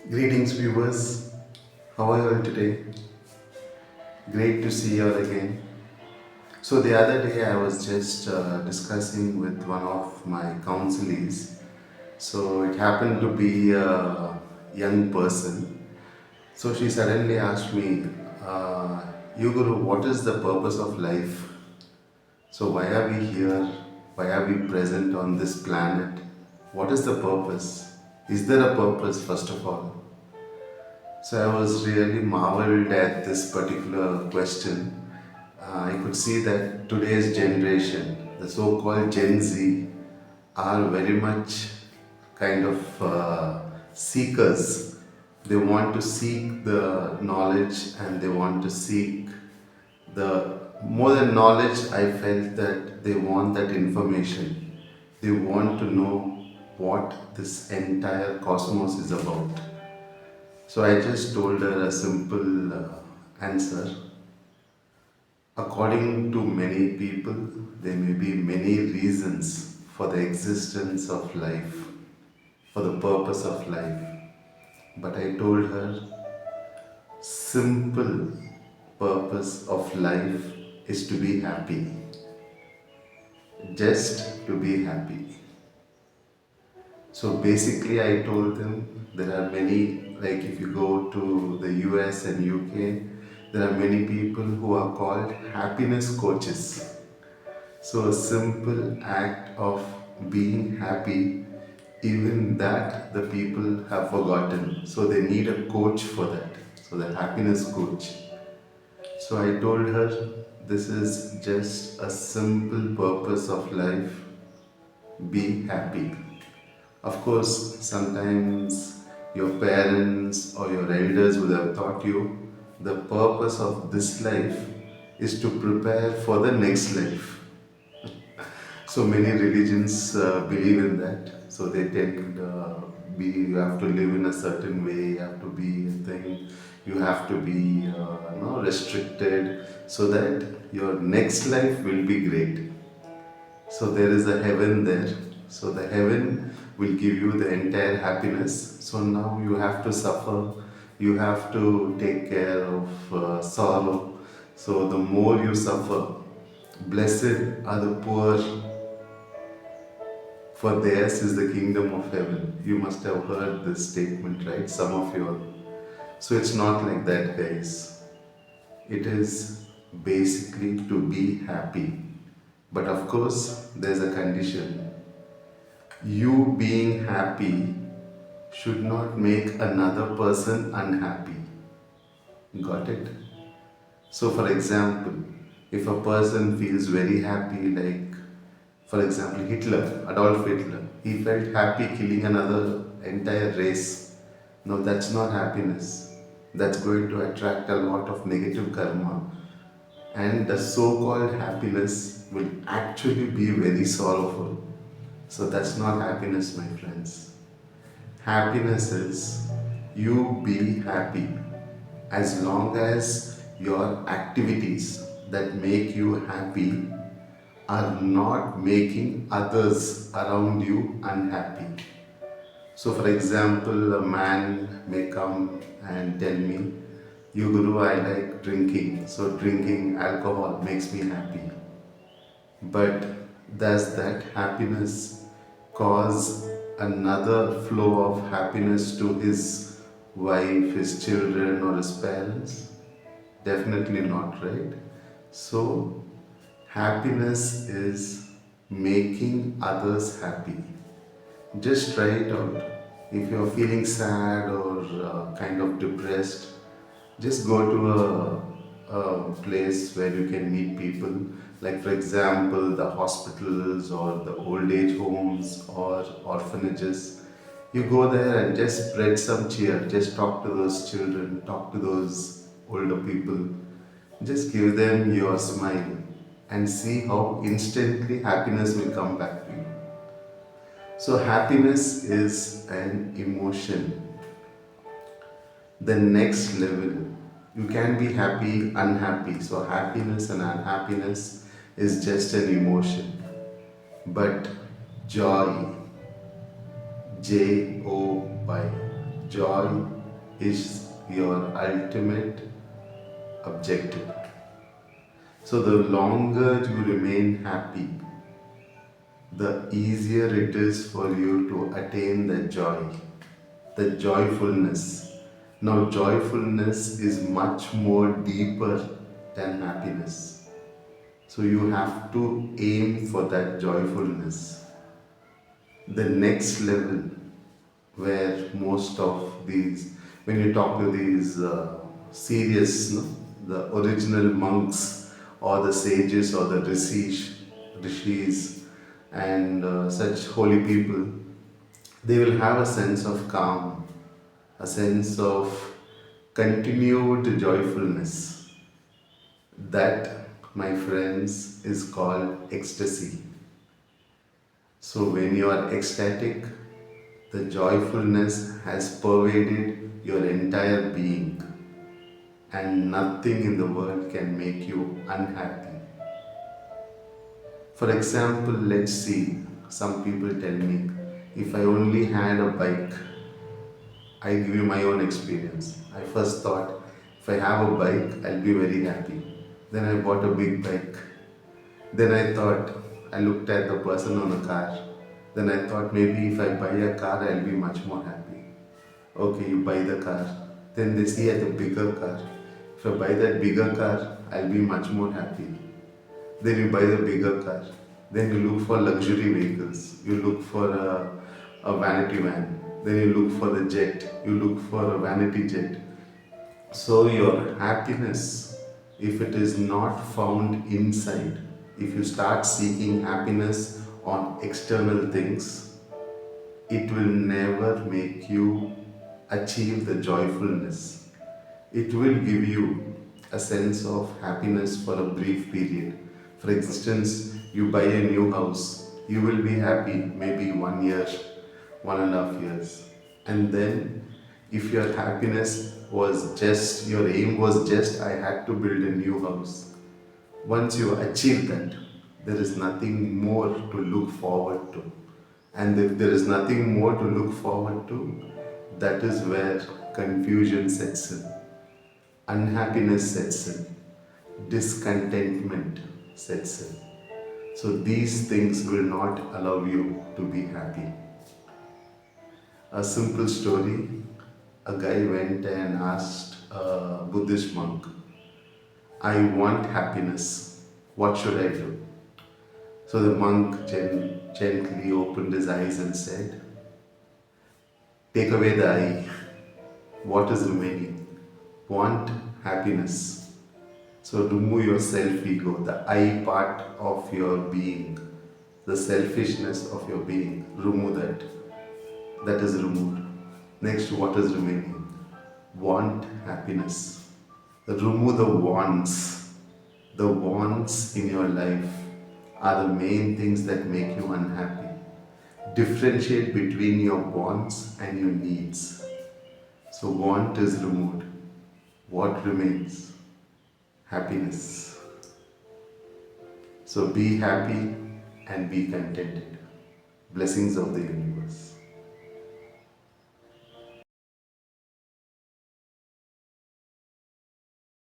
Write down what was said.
Greetings, viewers. How are you all today? Great to see you all again. So, the other day I was just discussing with one of my counselees. So, it happened to be a young person. So, she suddenly asked me, "EuGURU, what is the purpose of life? So, why are we here? Why are we present on this planet? What is the purpose? Is there a purpose, first of all?" So I was really marveled at this particular question. I could see that today's generation, the so called Gen Z, are very much kind of seekers. They want to seek the knowledge and they want to seek the more than knowledge. I felt that they want that information. They want to know what this entire cosmos is about. So I just told her a simple answer. According to many people, there may be many reasons for the existence of life, for the purpose of life. But I told her, simple purpose of life is to be happy. Just to be happy. So basically, I told them there are many, like if you go to the US and UK, there are many people who are called happiness coaches. So a simple act of being happy, even that the people have forgotten. So they need a coach for that. So the happiness coach. So I told her this is just a simple purpose of life. Be happy. Of course, sometimes your parents or your elders would have taught you the purpose of this life is to prepare for the next life. So many religions believe in that. So they tend be you have to live in a certain way, you have to be a thing, you have to be restricted so that your next life will be great. So there is a heaven there. So the heaven will give you the entire happiness. So now you have to suffer, you have to take care of sorrow. So the more you suffer, blessed are the poor, for theirs is the kingdom of heaven. You must have heard this statement, right? Some of you all. So it's not like that, guys. It is basically to be happy. But of course, there's a condition. You being happy should not make another person unhappy. Got it? So, for example, if a person feels very happy, like for example, Adolf Hitler, he felt happy killing another entire race. No, that's not happiness. That's going to attract a lot of negative karma. And the so called happiness will actually be very sorrowful. So that's not happiness, my friends. Happiness is you be happy as long as your activities that make you happy are not making others around you unhappy. So, for example, a man may come and tell me, "You Guru, I like drinking, so drinking alcohol makes me happy." But does that happiness cause another flow of happiness to his wife, his children, or his parents? Definitely not, right? So, happiness is making others happy. Just try it out. If you're feeling sad or kind of depressed, just go to a place where you can meet people, like for example the hospitals or the old age homes or orphanages. You go there and just spread some cheer, just talk to those children, talk to those older people, just give them your smile and see how instantly happiness will come back to you. So happiness is an emotion. The next level. You can be happy, unhappy. So, happiness and unhappiness is just an emotion. But joy, Joy, joy is your ultimate objective. So the longer you remain happy, the easier it is for you to attain the joy, the joyfulness. Now, joyfulness is much more deeper than happiness. So, you have to aim for that joyfulness. The next level, where most of these, when you talk to these serious, no, the original monks or the sages or the rishis and such holy people, they will have a sense of calm, a sense of continued joyfulness. That, my friends, is called ecstasy. So, when you are ecstatic, the joyfulness has pervaded your entire being, and nothing in the world can make you unhappy. For example, let's see, some people tell me, if I only had a bike, I give you my own experience. I first thought, if I have a bike, I'll be very happy. Then I bought a big bike. Then I thought, I looked at the person on the car. Then I thought, maybe if I buy a car, I'll be much more happy. Okay, you buy the car. Then they see at the bigger car. If I buy that bigger car, I'll be much more happy. Then you buy the bigger car. Then you look for luxury vehicles. You look for a vanity van. Then you look for the jet. You look for a vanity jet. So your happiness, if it is not found inside, if you start seeking happiness on external things, it will never make you achieve the joyfulness. It will give you a sense of happiness for a brief period. For instance, you buy a new house, you will be happy maybe 1 year, 1.5 years. And then, if your happiness was just, your aim was just, I had to build a new house. Once you achieve that, there is nothing more to look forward to. And if there is nothing more to look forward to, that is where confusion sets in, unhappiness sets in, discontentment sets in. So these things will not allow you to be happy. A simple story, a guy went and asked a Buddhist monk, I want happiness, what should I do? So the monk gently opened his eyes and said, take away the I. What is remaining? Want happiness. So remove your self-ego, the I part of your being, the selfishness of your being. Remove that. That is removed. Next, what is remaining? Want happiness. Remove the wants. The wants in your life are the main things that make you unhappy. Differentiate between your wants and your needs. So want is removed. What remains? Happiness. So be happy and be contented. Blessings of the universe.